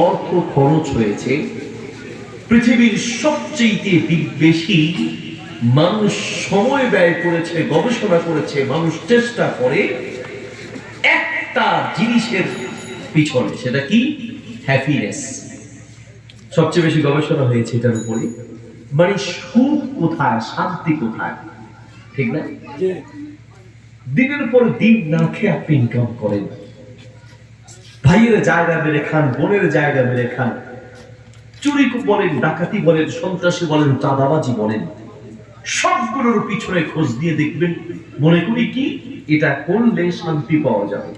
অর্থ খরচ হয়েছে, পৃথিবীর সবচেয়ে বেশি মানুষ সময় ব্যয় করেছে, গবেষণা করেছে, মানুষ চেষ্টা করে একটা জিনিসের পিছনে, সেটা কি? হ্যাপিনেস। সবচেয়ে বেশি গবেষণা হয়েছে এটার উপরে, মানে সুখ কোথায়, শান্তি কোথায়, ঠিক না? দিনের পর দিন না খেয়ে আপনি ইনকাম করেন, ভাইয়ের জায়গা মেরে খান, বোনের জায়গা মেরে খান, চুরি বলেন, ডাকাতি বলেন, সন্ত্রাসী বলেন, চাঁদাবাজি বলেন, সবগুলোর পিছনে খোঁজ দিয়ে দেখবেন, মনে করি কি এটা করলে শান্তি পাওয়া যাবে,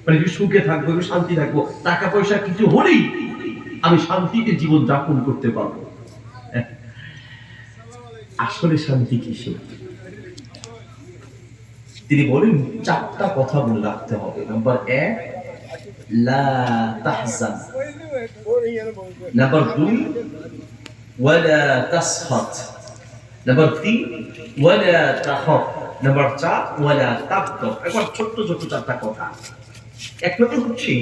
মানে সুখে থাকবো, শান্তি থাকবো, টাকা পয়সা কিছু হলেই আমি শান্তিতে জীবন যাপন করতে পারবো। আসলে শান্তি কিসে? তিনি বলেন চারটা কথা বলে রাখতে হবে। নাম্বার 1, লা তাহজান। নাম্বার 2, ওয়ালা তাসখাত। নাম্বার 3, ওয়ালা তাখাফ। নাম্বার 4, ওয়ালা তাগদাব। একবার ছোট্ট ছোট্ট চারটা কথা। এক নম্বর হচ্ছে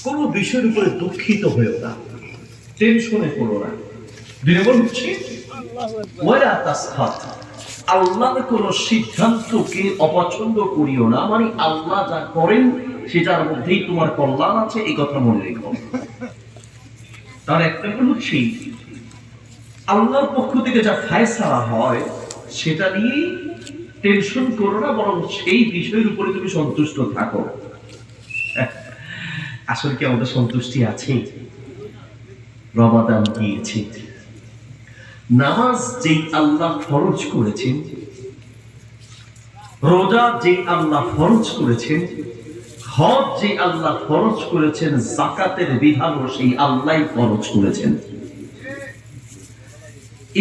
কোন বিষয়ের উপরে দুঃখিত হয়েও না, টেনশনে পড়ো না। 2 নম্বর হচ্ছে ওয়ালা তাসখাত, আল্লাহর কোন সিদ্ধান্তকে অপছন্দ করিও না, মানে আল্লাহ যা করেন সেটার মধ্যেই তোমার কল্যাণ আছে, এই কথা মনে রেখো। তার এক নম্বর হচ্ছে আল্লাহর পক্ষ থেকে যা ফয়সালা হয় সেটা নিয়ে টেনশন করো না, বরং সেই বিষয়ের উপরে তুমি সন্তুষ্ট থাকো। আসলে কি আমাদের সন্তুষ্টি আছে? রমাদান গিয়েছে, নামাজ যেই আল্লাহ ফরজ করেছেন, রোজা যেই আল্লাহ ফরজ করেছেন, হজ যে আল্লাহ ফরজ করেছেন, যাকাতের বিধানও সেই আল্লাহই ফরজ করেছেন।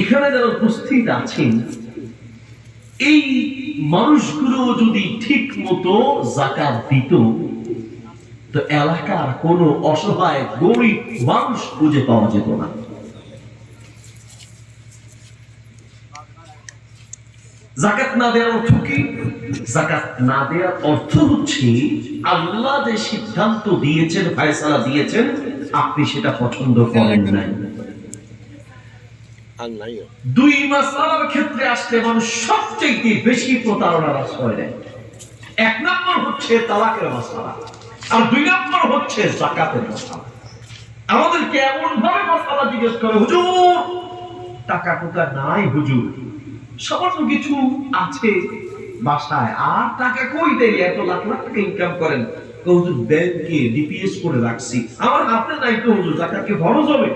এখানে যারা উপস্থিত আছেন এই মানুষগুলো যদি ঠিক মতো যাকাত দিত, তো এলাকার কোন অসহায় গরিব মানুষ খুঁজে পাওয়া যেত না। যাকাত না দেওয়ার অর্থ কি? যাকাত না দেওয়ার অর্থ হচ্ছে আল্লাহ যে সিদ্ধান্ত দিয়েছেন, ফয়সালা দিয়েছেন, আপনি সেটা পছন্দ করেন নাই। 2 মাসআলার ক্ষেত্রে আসলে মানুষ সবচেয়ে বেশি প্রতারণার আশ্রয় নেয়। 1 নম্বর হচ্ছে তালাকের মাসআলা, আর 2 নম্বর হচ্ছে যাকাতের মাসআলা। আমাদেরকে এমন ভাবে মাসআলা জিজ্ঞেস করে, হুজুর টাকা টুকা নাই, হুজুর সামান্য কিছু আছে বাসায়, আর টাকা কই দেয়? এত লাখ লাখ টাকা ইনকাম করেন, হুজুর ব্যাংকে ডিপিএস করে রাখছি, আমার হাতে নাই তো হুজুর, যাকাত কি ফরজ হবে?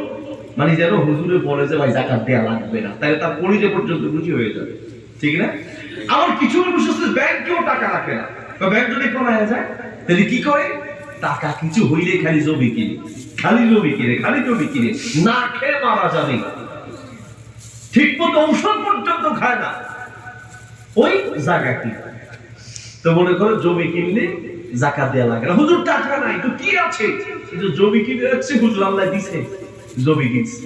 মানে যেন হুজুরে বলে যে ভাই যাকাত দেয়া লাগবে না, তাহলে তার পরিচে পর্যন্ত খুশি হয়ে যাবে, ঠিক না? আমার কিছু মানুষ আছে ব্যাংকেও টাকা রাখে না, বা ব্যাংক যদি কমায় যায় তাহলে কি করে? টাকা কিছু হইলে খালি জমি কিনে, খালি জমি কিনে, খালি জমি কিনে, না খেয়ে মারা যাবে, ঠিক মতো ঔষধ পর্যন্ত খায় না, ওই জায়গা কি? তো মনে করো জমি কিনলে যাকাত দেয়া লাগে না। হুজুর টাকা নাই, তো কি আছে? জমি কিনে রাখছে, হুজুর আল্লাহ দিছে, জমি কিনছে।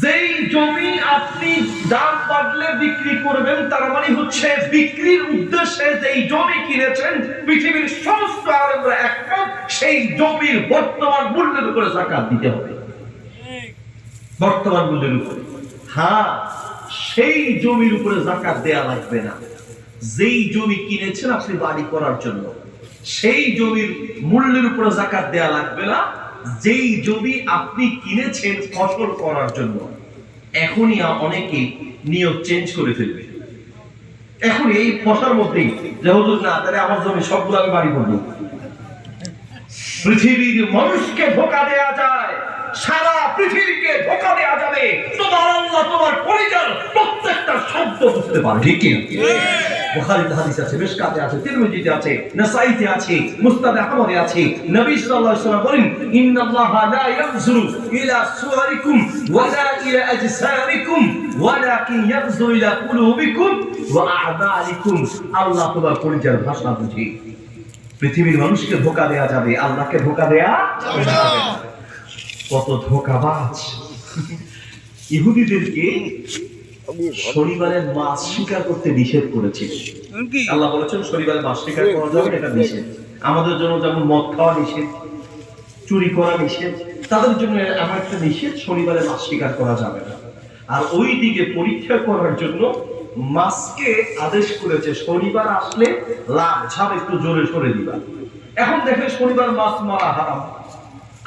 যেই জমি আপনি দাম বাড়লে বিক্রি করবেন, তার মানে হচ্ছে বিক্রির উদ্দেশ্যে যেই জমি কিনেছেন, পৃথিবীর সমস্ত আলেমরা একমত সেই জমির বর্তমান মূল্যের উপরে যাকাত দিতে হবে, বর্তমান মূল্যের উপরে। হ্যাঁ, সেই জমির উপরে যাকাত দেয়া লাগবে না। যেই জমি কিনেছেন আপনি বাড়ি করার জন্য, সেই জমির মূল্যের উপরে যাকাত দেয়া লাগবে না। যেই জমি আপনি কিনেছেন ফসল করার জন্য, এখনই অনেকে নিয়ত চেঞ্জ করে ফেলবে। এখন এই ফসলের মধ্যেই যে হুজুর না, তাহলে আমার জমি সবগুলো আমি বাড়ি করবো। পৃথিবীর মানুষকে ধোঁকা দেয়া যায়, সারা পৃথিবীকে ধোঁকা দেয়া যাবে, তোমার আল্লাহ তোমার পরিজন প্রত্যেকটা শব্দ বুঝতে পারে, ঠিক কি? বুখারীতে হাদিস আছে, মিশকাতে আছে, তিরমিজিতে আছে, নাসাঈতে আছে, মুসনাদ আহমদে আছে। নবী সাল্লাল্লাহু আলাইহি ওয়াসাল্লাম বলেন, ইন্নাল্লাহা লা ইয়ানজুরু ইলা সুওয়ারিকুম ওয়ালা ইলা আজসামিকুম ওয়ালাকিন ইয়ানজুরু ইলা কুলুবিকুম ওয়া আ'মালিকুম। আল্লাহ তোমার পরিচয়ের ভাষা বুঝে। পৃথিবীর মানুষকে ধোঁকা দেয়া যাবে, আল্লাহকে ধোঁকা দেয়া যাবে না। কত ধোঁকাবাজ! ইহুদিদেরকে শনিবারের মাছ শিকার করতে নিষেধ করেছে। আল্লাহ বলেছেন শনিবারের মাছ শিকার করা যাবে, এটা নিষেধ। আমাদের জন্য যেমন মদ খাওয়া নিষেধ, চুরি করা নিষেধ, তাদের জন্য আমার একটা নিষেধ, শনিবারে মাছ শিকার করা যাবে না। আর ওই দিকে পরীক্ষা করার জন্য মাছকে আদেশ করেছে শনিবার আসলে লাভ ঝাপ একটু জোরে সরে দিবা। এখন দেখে শনিবার মাছ মারা হারাম,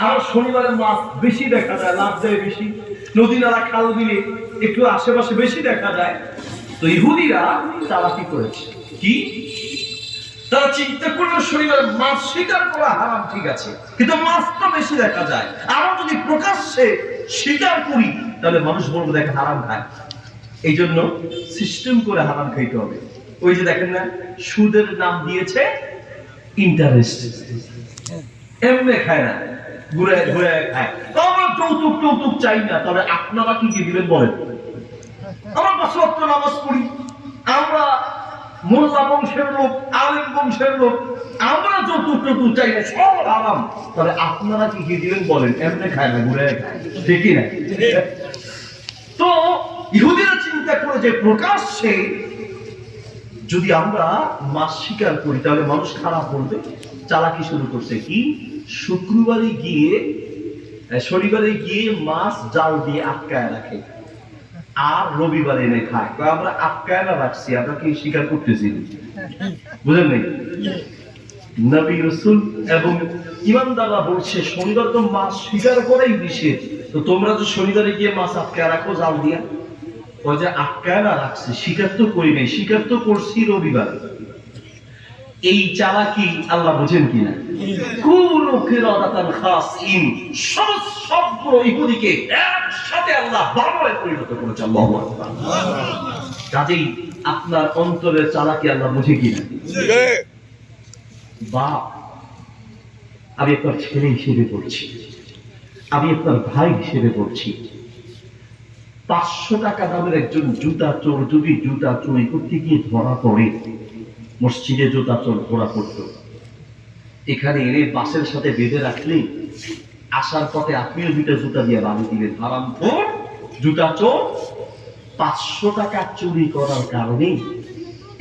আর শনিবারে মাছ বেশি দেখা যায়, লাভ দেয় বেশি, নদী নালা খাল বিলে একটু আশেপাশে বেশি দেখা যায়। তো ইহুদিরা চালাকি করেছে কি, তারা চিন্তা করলো শনিবারে মাছ শিকার করা হারাম, ঠিক আছে, কিন্তু মাছ তো বেশি দেখা যায়, আমরা যদি প্রকাশ্যে শিকার করি তাহলে মানুষ বলবে দেখে হারাম খায়। এই জন্য সিস্টেম করে হারাম খাইতে হবে। ওই যে দেখেন না, সুদের নাম দিয়েছে ইন্টারেস্ট, এমনি খায় না, ঘুরে ঘুরে খায়। আমরা যৌতুক টৌতুক চাই না, তবে আপনারা কি দিবেন বলেন? আমরা 5 ওয়াক্ত নামাজ পড়ি, আমরা মোল্লা বংশের লোক, আলেম বংশের লোক, আমরা যৌতুক টৌতুক চাই না, সব হারাম, তবে আপনারা কি দিবেন বলেন? এমনি খায় না, ঘুরে খায়, ঠিকই না? তো ইহুদিরা চিন্তা করে যে প্রকাশ্যে যদি আমরা মাছ শিকার করি তাহলে মানুষ খারাপ বলবে, চালাকি শুরু করছে কি, শনিবারে গিয়ে মাছ জাল দিয়ে আটকায় রাখে আর রবিবারে এনে খায়। আমরা আটকায় না রাখছি, আমরা কি শিকার করতেছি? বুঝলেন নাই? নবী রাসূল এবং ইমানদাররা বলছে শনিবার তো মাছ শিকার করাই নিষেধ, তো তোমরা যে শনিবারে গিয়ে মাছ আটকায় রাখো জাল দিয়া। ওই যে আটকায় না রাখছে, শিকার তো করি নাই, শিকার তো করছি রবিবার। এই চালাকি আল্লাহ বুঝেন কিনা? কোন কিরাদাতান খাসিন, সমস্ত ইহুদিকে একসাথে আল্লাহ বারোয় পরিণত করেছে। আল্লাহু আকবার। কাজেই আপনার অন্তরের চালাকি আল্লাহ বুঝে কিনা? বাপ, আমি আপনার ছেলে হিসেবে বলছি, আমি আপনার ভাই হিসেবে বলছি, 500 টাকা দামের একজন জুতা চোর যদি জুতা চুরি করতে গিয়ে ধরা পড়ে, মসজিদে জুতা চোর ধরা পড়তো, এখানে এনে বাসের সাথে বেঁধে রাখলে আসার পথে আপনিও 2টা জুতা দিয়ে বাড়ি দিলেন। হারামখোর জুতা চোর 500 টাকা চুরি করার কারণে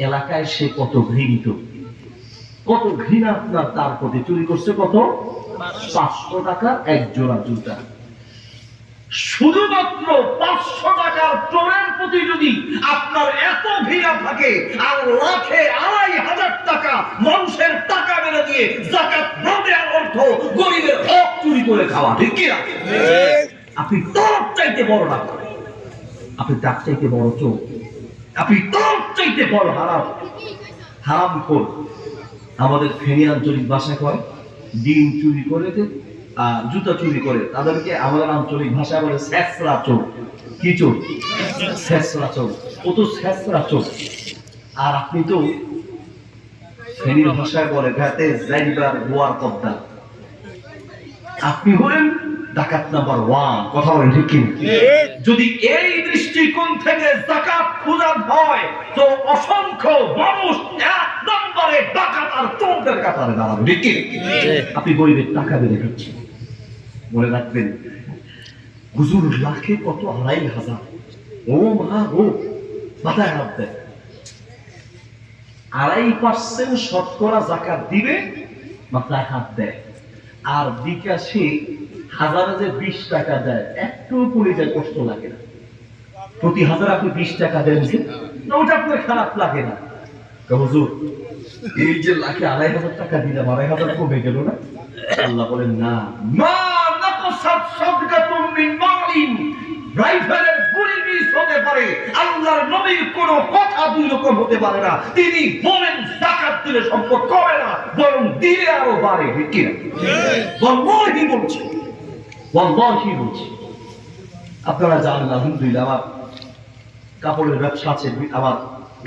এলাকায় সে কত ঘৃণিত, কত ঘৃণা আপনার তার প্রতি। চুরি করছে কত? 500 টাকা এক জোড়া জুতা। শুধুমাত্র 500 টাকার চোরের প্রতি যদি আপনার এত ঘৃণা থাকে, আর লাখে 2500 টাকা মানুষের টাকা মেরে দিয়ে যাকাত না দেওয়ার অর্থ গরিবের হক চুরি করে খাওয়া, ঠিক কি না? আপনি তার চাইতে বড় না, আপনি তার চাইতে বড় চোর, আপনি তার চাইতে বড় হারামখোর। আমাদের ফেনী আঞ্চলিক ভাষা কয় ডিম চুরি করে জুতা চুরি করে, তাদেরকে আমাদের আঞ্চলিক ভাষা বলে ছেঁচড়া চোর। কি চোর? ছেঁচড়া চোর। ও তো ছেঁচড়া চোর। আর আপনি তো ফেনীর ভাষায় বলে ঘাটে যাইবার গোয়ার পদ্মা, আপনি হলেন ডাকাত নাম্বার 1। কথা বলেন ঠিক কি? যদি এই দৃষ্টিকোণ থেকে যাকাত খোঁজা হয় তো অসংখ্য মানুষ 1 নম্বরে ডাকাত আর চোরদের কাতারে দাঁড়াবে, ঠিক কি? আপনি গরিবের টাকা বেড়ে খাচ্ছেন, মনে রাখবেন হুজুর লাখে কত 2500, ও মা গো, মাথায় হাত দেয়। 2.5% শতকরা যাকাত দিবে, মাথায় হাত দেয়। আর বিকাশে হাজারে যে 20 টাকা দেয়, একটু পরিচয় কষ্ট লাগে না। প্রতি 1000 আপনি 20 টাকা দেন, ওটা আপনার খারাপ লাগে না। হুজুর এই যে লাখে 2500 টাকা দিলাম, 2500 কমে গেল না? আল্লাহ বলেন না, মা নাকসাত সাদকাতুম মিন মালিন, রাইফেলের গুলি মিস হতে পারে, আল্লাহর নবীর কোন কথা 2 রকম হতে পারে না। তিনি বলেন যাকাত দিলে সম্পদ কমে না, বরং দিলে আরো বাড়ে, ঠিক কি না? ওয়াল্লাহি বলছি, ওয়াল্লাহি বলছি। আপনারা জানেন আলহামদুলিল্লাহ আমার কাপড়ের ব্যবসা আছে, আমার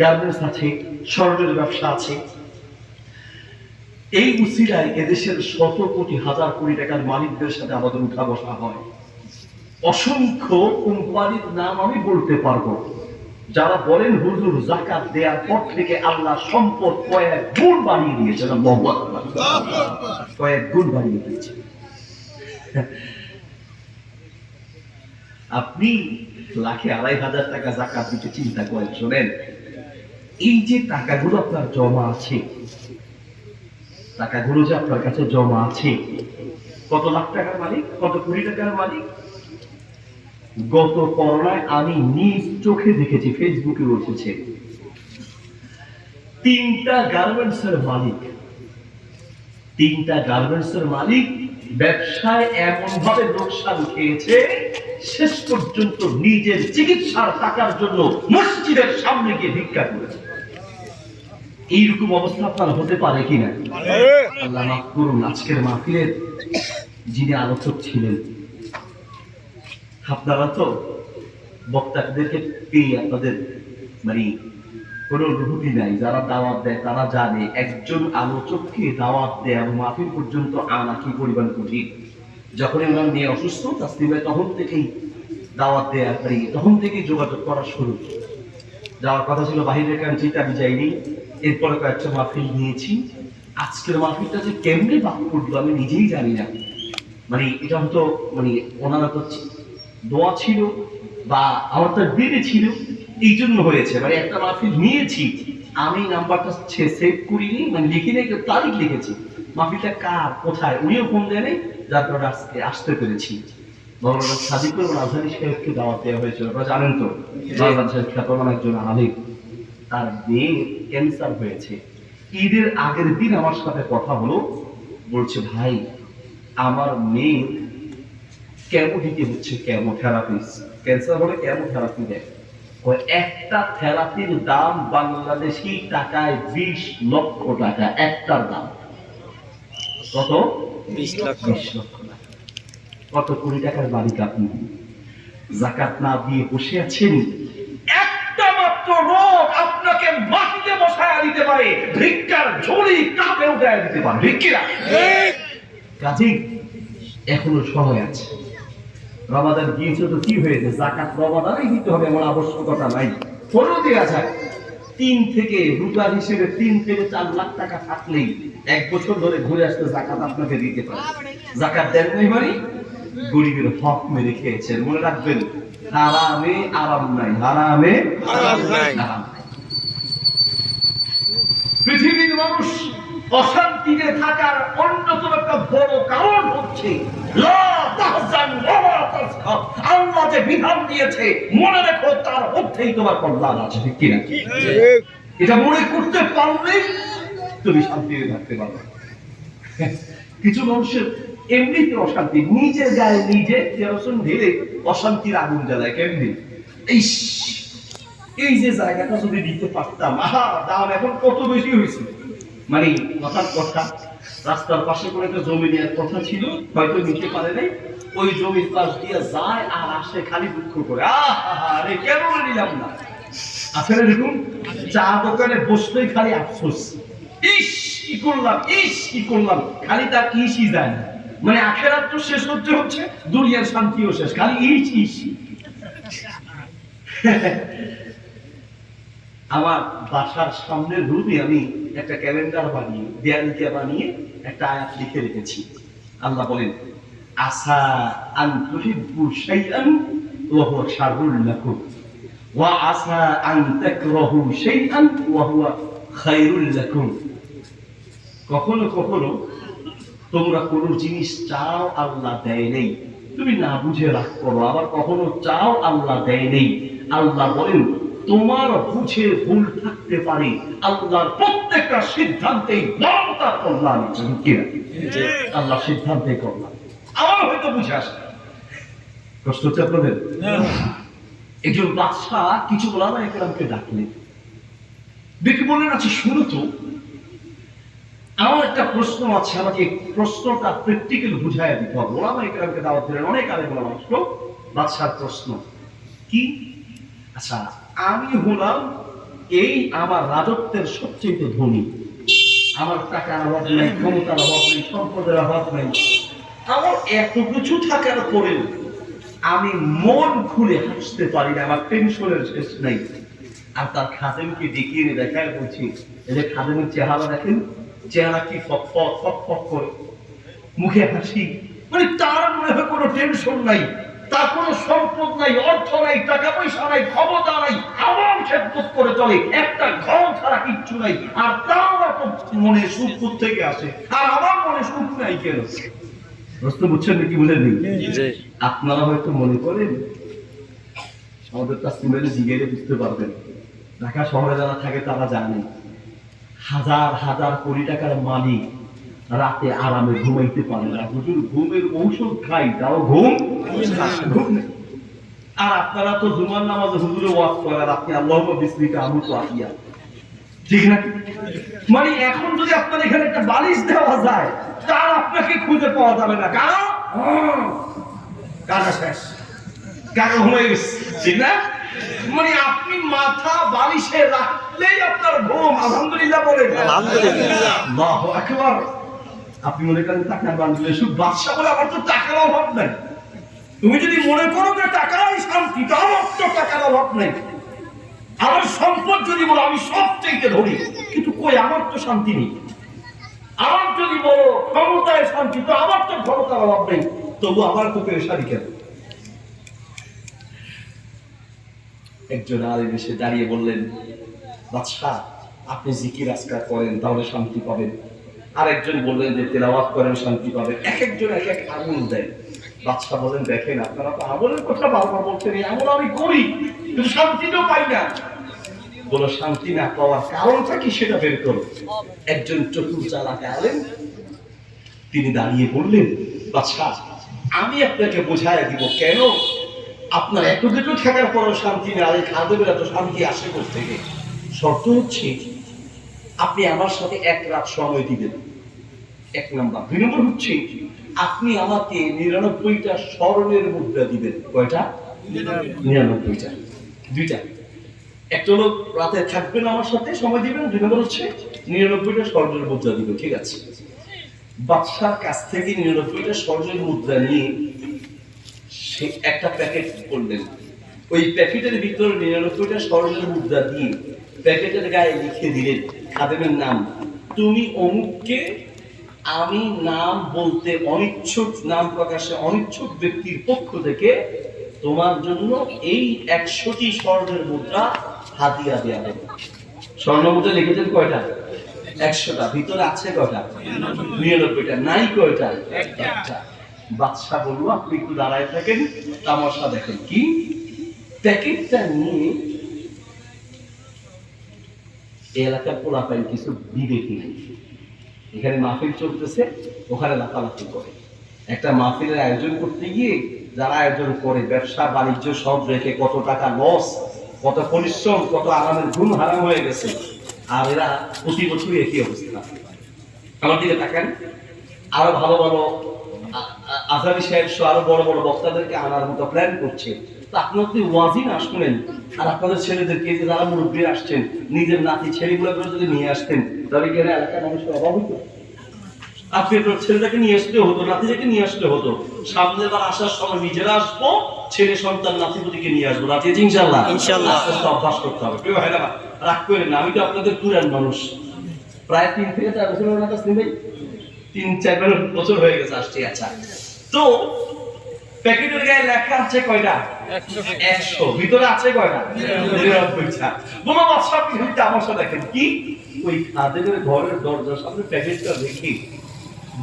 গার্মেন্টস আছে, স্বর্ণের ব্যবসা আছে। এই উসিলায় এদেশের শত কোটি হাজার কোটি টাকার মালিকদের সাথে আমাদের উঠা বসা হয়। অসংখ্য কোম্পানির নাম আমি বলতে পারবো, যারা বলেন হুজুর যাকাত দেওয়ার পর থেকে আল্লাহ সম্পদ কয়েক গুণ বাড়িয়ে দিয়েছেন, কয়েক গুণ বাড়িয়ে দিয়েছে। আপনি লাখে 2500 টাকা যাকাত দিতে চিন্তা করেন। শোনেন, এই যে টাকাগুলো আপনার জমা আছে, টাকাগুলো যে আপনার কাছে জমা আছে, কত লাখ টাকার মালিক, কত কোটি টাকার মালিক। গত করোনায় আমি নিজ চোখে দেখেছি, ফেসবুকে উঠেছে, 3টা গার্মেন্টসের মালিক, 3টা গার্মেন্টসের মালিক ব্যবসায় এমন ভাবে লোকসান খেয়েছে, শেষ পর্যন্ত নিজের চিকিৎসার টাকার জন্য মসজিদের সামনে গিয়ে ভিক্ষা করেছে। এইরকম অবস্থা আপনার হতে পারে কিনা? আল্লাহ মাফ করুন। আজকের মাহফিলের যিনি আলোচক ছিলেন, আপনারা তো বক্তাদেরকে পেয়ে আপনাদের মানে কোন অনুভূতি নাই। যারা দাওয়াত দেয় তারা জানে একজন আলোচককে দাওয়াত দেয় এবং মাহফিল পর্যন্ত আনা কি পরিমাণ কঠিন। যখনই ওনার মেয়ে অসুস্থ, তাসলিম ভাই তখন থেকেই দাওয়াত দেয়া পারি, তখন থেকেই যোগাযোগ করা শুরু। যাওয়ার কথা ছিল বাহিরের কান্ট্রিতে, আমি যাইনি। এরপরে কয়েকটা মাহফিল নিয়েছি। আজকের মাহফিলটা যে কেমনে বাদ করলো আমি নিজেই জানি না। মানে এটা হয়তো মানে ওনারা তো দোয়া ছিল বা আমার তো দিনে ছিল, এই জন্য হয়েছে। মানে একটা মাহফিল নিয়েছি, আমি নাম্বারটা সেভ করিনি, মানে লিখি নাই, তারিখ লিখেছি, মাহফিলটা কার কোথায় উনিও ফোন দেয়নি, যার কারণে আজকে আসতে পেরেছি। মৌলানা সাদিকুর রাজধানী সাহেবকে দাওয়াত দেওয়া হয়েছিল, আপনারা জানেন তো, মৌলানা সাহেব খ্যাতমান একজন আলেম, তার মেয়ে ক্যান্সার হয়েছে। ঈদের আগের দিন আমার সাথে কথা হলো, বলছে ভাই আমার মেয়ে কেমো দিতে হচ্ছে, কেমোথেরাপি, ক্যান্সার হলে কেমোথেরাপি দেয়। ওই একটা থেরাপির দাম বাংলাদেশি টাকায় 20 লক্ষ টাকা, একটার দাম কত? 20 লক্ষ টাকা। কত কোটি টাকার মালিক আপনি, যাকাত না দিয়ে বসে আছেন। একটা মাত্র রোগ আপনাকে মাটিতে বসায় দিতে পারে, ভিক্ষার ঝুলি কাপে উঠায় দিতে পারে। ভিক্ষা কাজে এখনো সময় আছে। রমাদান গিয়েছে তো কি হয়েছে, যাকাত রমাদানই দিতে হবে এমন আবশ্যকতা নাই, ফরজ দেয়া যায়। 3 থেকে রোজার হিসেবে 3 থেকে 4 লাখ টাকা থাকলেই 1 বছর ধরে ঘুরে আসতে যাকাত আপনাকে দিতে পারে। যাকাত দেন নাই মানে গরিবের হক মেরে খেয়েছেন। মনে রাখবেন, হারামে আরাম নাই, হারামে আরাম নাই। পৃথিবীর মানুষ অশান্তিতে থাকার অন্যতম একটা বড় কারণ হচ্ছে আল্লাহ যে বিধান দিয়েছে, মনে রেখো তার মধ্যেই তোমার কল্যাণ আছে, ঠিক কিনা? এটা মনে করতে পারলেই তুমি শান্তিতে থাকতে পারবে। কিছু মানুষের এমনিতে অশান্তি, নিজের গায়ে নিজে কেরোসিন ঢেলে অশান্তির আগুন জ্বালায়। কেমনি? এই যে জায়গাটা যদি দিতে পারতাম, দাম এখন কত বেশি হয়েছে। মানে কথার কথা, রাস্তার পাশে করে একটা জমি নেওয়ার কথা ছিল, হয়তো নিতে পারে নাই। ওই জমির পাশ দিয়ে যায় আর আসে খালি দুঃখ করে, আরে কেন নিলাম না। আসলে দেখুন, চা দোকানে বসলেই খালি আফসোস, ইস কি করলাম, ইস কি করলাম, খালি তার ইসই যায় না। মানে আখেরাত তো শেষ হচ্ছে, দুনিয়ার শান্তিও শেষ, খালি ইস ইস। আমার বাসার সামনের রুমে আমি একটা ক্যালেন্ডার বানিয়ে, দেয়ালিকা বানিয়ে একটা আয়াত লিখে রেখেছি। আল্লাহ বলেন, আসা আন তুহিব্বু শাইআন ওয়া হুয়া শাররুল লাকুম ওয়া আসা আন তাকরাহু শাইআন ওয়া হুয়া খায়রুল লাকুম। কখনো কখনো তোমরা কোনো জিনিস চাও, আল্লাহ দেয় নেই, তুমি না বুঝে রাগ করো। আবার কখনো চাও, আল্লাহ দেয় নেই, আল্লাহ বলেন তোমার বুঝে ভুল থাকতে পারে, আল্লাহর প্রত্যেকটা সিদ্ধান্তেই বড়তার কল্যাণ আছে। আল্লাহ সিদ্ধান্তে কল্যাণ। আমার হয়তো বুঝে আসে, কষ্ট হচ্ছে আপনাদের? একজন বাদশাহ কিছু ওলামা একরামকে ডাকলেন, ডেকে বললেন, আচ্ছা শুনো তো, আমার একটা প্রশ্ন আছে, আমাকে প্রশ্নটা প্র্যাকটিক্যাল বুঝাইয়া দিতে হবে। ওলামা একরামকে দাওয়াত দিলেন, অনেক আলেম ওলামা আসলো। বাদশার প্রশ্ন কি, আচ্ছা আমি হলাম এই আমার রাজত্বের সবচেয়ে ধনী, আমার টাকার অভাব নেই, ক্ষমতার অভাব নেই, সম্পদের অভাব নেই, আমার এত কিছু থাকার পরেও আমি মন খুলে হাসতে পারি না, আমার টেনশনের শেষ নাই। আর তার খাদেমকে ডেকে এনে দেখায়, বলছি এই যে খাদেমের চেহারা দেখেন, চেহারা কি ফক ফক করে, মুখে হাসি, মানে তার মনে হয় কোনো টেনশন নাই, তার কোনো সম্পদ নাই, অর্থ নাই, টাকা পয়সা নাই, ক্ষমতা নাই, আরাম খেদমত করে চলে, একটা ঘর ছাড়া কিচ্ছু নাই। আর তার মনে সুখ থেকে আসে, আর আমার মনে সুখ নাই কেন? প্রশ্ন বুঝছেন কি বুঝে নেই? আপনারা হয়তো মনে করেন আমাদের কাছ থেকে জিজ্ঞেস বুঝতে পারবেন, ঢাকা শহরে যারা থাকে তারা জানে হাজার হাজার কোটি টাকার মালিক রাতে আরামে ঘুমাইতে পারে না, হুজুর ঘুমের ঔষধ খাই তাও ঘুম নেই। আর আপনারা তো জুমার নামাজে হুজুরে ওয়াজ করেন, আপনি আল্লাহুম্মা বিসমিকা আমুতু আহিয়া, ঠিক না? মানে এখন যদি আপনার এখানে একটা বালিশ দেওয়া যায় তার আপনাকে খুঁজে পাওয়া যাবে না, কারণ কাজা শেষ, কারণ হয়ে গেছে, ঠিক না? মানে আপনি মাথা বালিশে রাখলেই আপনার ঘুম। আলহামদুলিল্লাহ বলেন, আলহামদুলিল্লাহ, আল্লাহু আকবার। আপনি মনে করেন টাকার বান্ডেলে শুধু বাদশা বলে আমার তো টাকার অভাব নাই। তুমি যদি মনে করো যে টাকাই শান্তি, তাও তো টাকার অভাব নেই। আমার সম্পদ যদি বলো আমি সব চাইতে ধরি, কিন্তু কই আমার তো শান্তি নেই। আমার যদি বলো ক্ষমতায় শান্তি, তো আমার তো ক্ষমতার অভাব নেই, তবু আমার তো পেরেশানি কেন? একজন আলেম এসে দাঁড়িয়ে বললেন, বাদশাহ আপনি জিকির আজকার করেন তাহলে শান্তি পাবেন। আরেকজন বললেন যে তেলাওয়াত করেন শান্তি পাবেন। এক একজন এক এক আমল দেয়। বাদশাহ বলেন, দেখেন আপনারা তো আমলের কথা বারবার বলছেন, এই আমল আমি করি কিন্তু শান্তিও পাই না। বলো শান্তি না পাওয়ার কারণটা কি সেটা বের করো। একজন চতুর চালাক আলেম তিনি দাঁড়িয়ে বললেন, বাদশাহ আমি আপনাকে বোঝায় দিব কেন আপনার এত দুটো থাকার পরও শান্তি না, এই খাদেমের এত শান্তি আসে কোথা থেকে। শর্ত হচ্ছে আপনি আমার সাথে এক রাত সময় দিবেন, এক নাম্বার। দুই নম্বর হচ্ছে আপনি আমাকে 99টা স্বর্ণের মুদ্রা দিবেন। কয়টা? 99টা। দুইটা, একটা লোক রাতে থাকবেন আমার সাথে সময় দিবেন, দুই নম্বর হচ্ছে 99টা স্বর্ণের মুদ্রা দিবেন। ঠিক আছে? বাদশার কাছ থেকে 99টা স্বর্ণের মুদ্রা নিয়ে সে একটা প্যাকেট করলেন। ওই প্যাকেটের ভিতরে 99টা স্বর্ণের মুদ্রা দিয়ে প্যাকেটের গায়ে লিখে দিলেন খাদেমের নাম, তুমি অমুককে, আমি নাম বলতে অনিচ্ছুক, নাম প্রকাশে অনিচ্ছুক ব্যক্তির পক্ষ থেকে তোমার জন্য এই 100টি স্বর্ণের মুদ্রা হাদিয়া দেয়া হবে। স্বর্ণ মুদ্রা লিখেছেন কয়টা? 100টা। ভিতরে আছে কয়টা? 99টা। নাই কয়টা? একটা। বাদশা বলল, আপনি একটু দাঁড়ায় থাকেন, তামাশা দেখেন। কি? প্যাকেটটা নিয়ে এলাকার পোলাপাইন কিছু বিবেকী নেই। এখানে মাহফিল চলতেছে, ওখানে লাফালাফি করে। একটা মাহফিলের আয়োজন করতে গিয়ে যারা আয়োজন করে ব্যবসা বাণিজ্য সব রেখে কত টাকা লস, কত পরিশ্রম, কত আরামের ঘুম হারাম হয়ে গেছে। আর এরা প্রতি বছরই একই অবস্থা। আমার দিকে তাকান, আরো ভালো ভালো আজহারি সাহেব সহ আরো বড় বড় বক্তাদেরকে আনার মতো প্ল্যান করছে। তো আপনারা যদি ওয়াজি না শুনেন, আর আপনাদের ছেলেদেরকে যে যারা মুরব্বী আসছেন, নিজের নাতি ছেলেগুলো যদি নিয়ে আসতেন, তাহলে কি এলাকার মানুষের অভাব হতো? আপনি আপনার ছেলেটাকে নিয়ে আসলে হতো, নাতিটাকে নিয়ে আসলে হতো। সামনের বার আসার সময় নিজেরা আসবো, ছেলে সন্তান নাতিপুতিকে নিয়ে আসবো। রাজি আছি ইনশাআল্লাহ? ইনশাআল্লাহ। অভ্যাস করতে হবে। কেউ হয় না, রাগ করেন না, আমি তো আপনাদের পুরান মানুষ। প্রায় 3 থেকে 4 বছর হলো না তাসলিম ভাই? 3-4 বছর হয়ে গেছে আসছে। আচ্ছা, তো প্যাকেটের গায়ে লেখা আছে কয়টা? 100। ভিতরে আছে কয়টা? 99টা। বলো বাদশা, আপনি তামাশা দেখেন। কি? ওই খাদেমের ঘরের দরজার সামনে প্যাকেটটা রেখে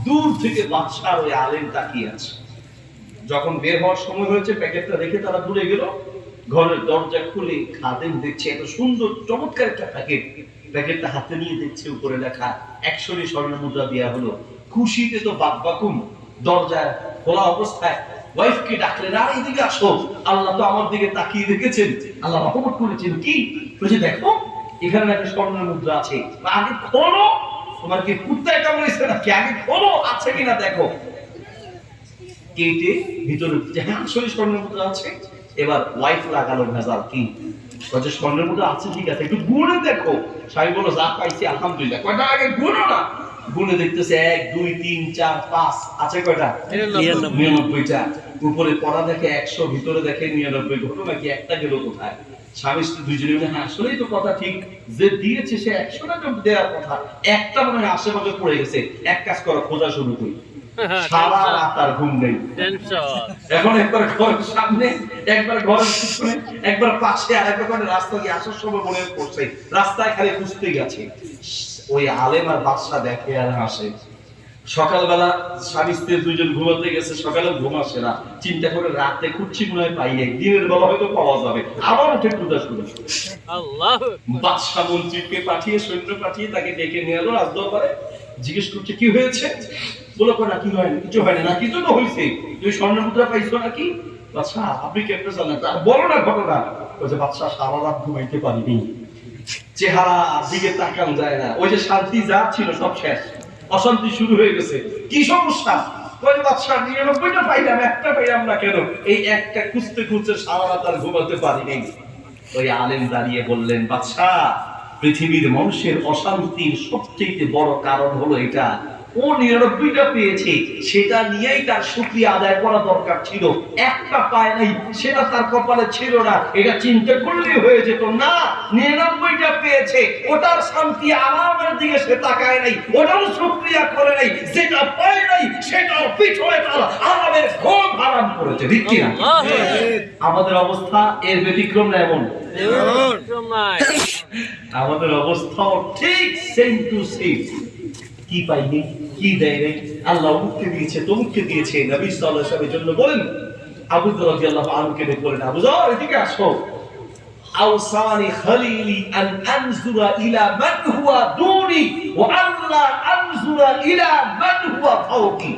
দূর থেকে বাদশার ওই আলেম তাকিয়ে আছে। যখন বের হওয়ার সময় হয়েছে, প্যাকেটটা রেখে তারা দূরে গেল। ঘরের দরজা খুলে খাদেম দেখছে এত সুন্দর চমৎকার একটা প্যাকেট। প্যাকেটটা হাতে নিয়ে দেখছে উপরে লেখা 100টি স্বর্ণ মুদ্রা দেওয়া হলো। খুশিতে তো বাকবাকুম। দরজা খোলা অবস্থায় ওয়াইফকে ডাকলেন, আর এদিকে আসো, আল্লাহ তো আমার দিকে তাকিয়ে দেখেছেন, আল্লাহ রহমত করেছেন। কি বলছে? দেখো এখানে একটা স্বর্ণের মুদ্রা আছে, আগে খোলো। তোমার কি কুত্তায় কামড়েছে নাকি? আগে খোলো আছে কিনা দেখো। কেটে ভিতরে আসলে স্বর্ণের মুদ্রা আছে। এবার ওয়াইফ লাগালো ভেজাল। কি বলছে? স্বর্ণের মুদ্রা আছে, ঠিক আছে, একটু গুণে দেখো। স্বামী বলো, যা পাইছি আলহামদুলিল্লাহ। কয়টা? আগে গুনো না। গুনে দেখতেছে 1 2 3 4 5 আছে কয়টা? 99টা। উপরে পড়া দেখে 100, ভিতরে দেখে 99। ঘটনা কি? একটা গেল কোথায়? স্বামী স্ত্রী দুইজনে মিলে, হ্যাঁ আসলেই তো কথা ঠিক, যে দিয়েছে সে 100 টাকা দেওয়ার কথা, একটা মনে হয় আশেপাশে পড়ে গেছে। এক কাজ করো, খোঁজা শুরু করি। সারা রাত আর ঘুম নেই। এখন একবার ঘরের সামনে, একবার ঘরের পিছনে, একবার পাশে, আর একবার রাস্তা দিয়ে আসার সময় মনে পড়ছে, রাস্তায় খালি খুঁজতে গেছে। ওই আলেম আর বাদশা দেখে আর হাসে। সকালবেলা স্বামী স্ত্রী দুইজন ঘুমাতে গেছে, সকালে ঘুম আসে না, চিন্তা করে রাতে খুঁজছি মনে হয় পাই নাই, দিনের বেলা হয়তো পাওয়া যাবে, আবার উঠে খোঁজা শুরু। বাদশাহ মন্ত্রীকে পাঠিয়ে, সৈন্য পাঠিয়ে তাকে ডেকে নিয়ে এলো রাজদরবারে, জিজ্ঞেস করছে কি হয়েছে? বলো না কি হয়নি, কিছু হয়নি। না কিছু তো হয়েছে, তুমি স্বর্ণ মুদ্রা পাইছো নাকি? বাদশাহ আপনি কেমনে জানেন? বলো না ঘটনা। বলছে বাদশাহ সারা রাত ঘুমাইতে পারিনি, চেহারা দিকে তাকান যায় না, ওই যে শান্তি যা ছিল সব শেষ, অশান্তি শুরু হয়ে গেছে। কি সমস্যা? ওই বাদশাহ 99টা পাইলাম, একটা পাইলাম না কেন? এই একটা খুঁজতে খুঁজতে সারা রাত আর ঘুমাতে পারিনি। ওই আলেম দাঁড়িয়ে বললেন, বাদশাহ পৃথিবীর মানুষের অশান্তির সবচেয়ে বড় কারণ হলো এটা, ও 99টা পেয়েছে, সেটা নিয়েই তার শুকরিয়া আদায় করা দরকার ছিল, একটা পায় নাই, সেটা তার কপালে ছিল না, এটা চিন্তা করলেই হয়ে যেত। না, 99টা পেয়েছে, ওটার শান্তি আরামের দিকে সে তাকায় নাই, ওটার শুকরিয়া করে নাই, যেটা পায় নাই সেটার পিছনে তার আরামের ঘুম হারাম করেছে। ঠিক কি না? আমাদের অবস্থা এর ব্যতিক্রম না? এমন আমাদের অবস্থাও ঠিক সেম টু সেম। কি পাইনি, কি দেয় নাই, আল্লাহ অমুককে দিয়েছে, তমুককে দিয়েছে। নবী সাল্লাল্লাহু আলাইহি ওয়াসাল্লামের জন্য বলেন, আবু যর রাদিয়াল্লাহু আনহুকে ডেকে বলেন, আবু যর এদিকে আসো। আওসানি খলিলি আন আনজুরা ইলা মান হুয়া দুনি ওয়া আল্লা আনজুরা ইলা মান হুয়া ফাওকি।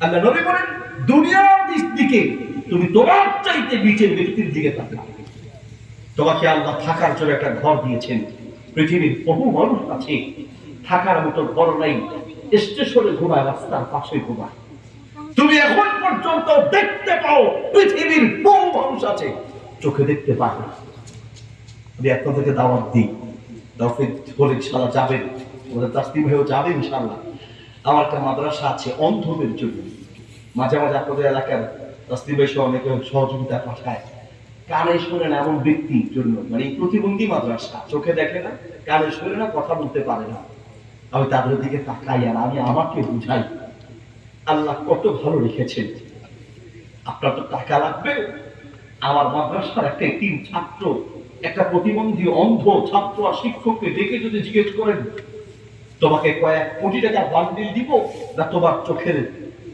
আল্লাহ নবী বলেন, দুনিয়ার দিকে তুমি তোমার চাইতে নিচের ব্যক্তির দিকে তাকাও। তোমাকে আল্লাহ থাকার জন্য একটা ঘর দিয়েছেন, পৃথিবীর বহু মানুষ আছে থাকার মতো ঘর নাই, স্টেশনে ঘুমায়, রাস্তার পাশে ঘুমায়। তুমি এখন পর্যন্ত দেখতে পাও পৃথিবীর বহু মানুষ আছে চোখে দেখতে পায় না। আমি আপনাদেরকে দাওয়াত দিই, তৌফিক হলে ইনশাআল্লাহ যাবেন, আমাদের তাসলিম হয়েও যাবেন ইনশাআল্লাহ। আমার একটা মাদ্রাসা আছে অন্ধদের জন্য, মাঝে মাঝে আপনাদের এলাকার তাসলিম ভাই সহ অনেকে সহযোগিতা পাঠায়। কানে শোনে না এমন ব্যক্তির জন্য, মানে প্রতিবন্ধী মাদ্রাসা, চোখে দেখে না, কানে শোনে না, কথা বলতে পারে না। আমি তাদের দিকে তাকাই আর আমি আমাকে বুঝাই আল্লাহ কত ভালো রেখেছেন। আপনার তো টাকা লাগবে, আমার মাদ্রাসার একটা তিন ছাত্র, একটা প্রতিবন্ধী অন্ধ ছাত্র আর শিক্ষককে ডেকে যদি জিজ্ঞেস করেন তোমাকে কয়েক কোটি টাকা বান্ডিল দিব না তোমার চোখের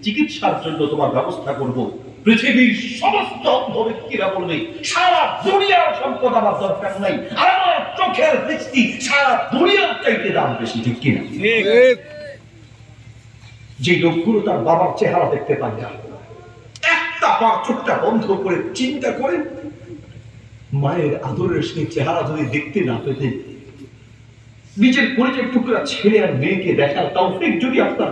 চিকিৎসার জন্য তোমার ব্যবস্থা করব, পৃথিবীর সমস্ত অন্ধ ব্যক্তিরা বলবে সারা দুনিয়ার সম্পদ আমার দরকার নাই, আমার চোখের দৃষ্টি সারা দুনিয়ার চাইতে দাম বেশি। ঠিক কিনা? যে লোকগুলো তার বাবার চেহারা দেখতে পায় না, একটা পা চোখটা বন্ধ করে চিন্তা করেন, মায়ের আদরের সেই চেহারা যদি দেখতে না পেতেন, নিজের পরিচয় টুকরা ছেলে আর মেয়েকে দেখার তৌফিক যদি আপনার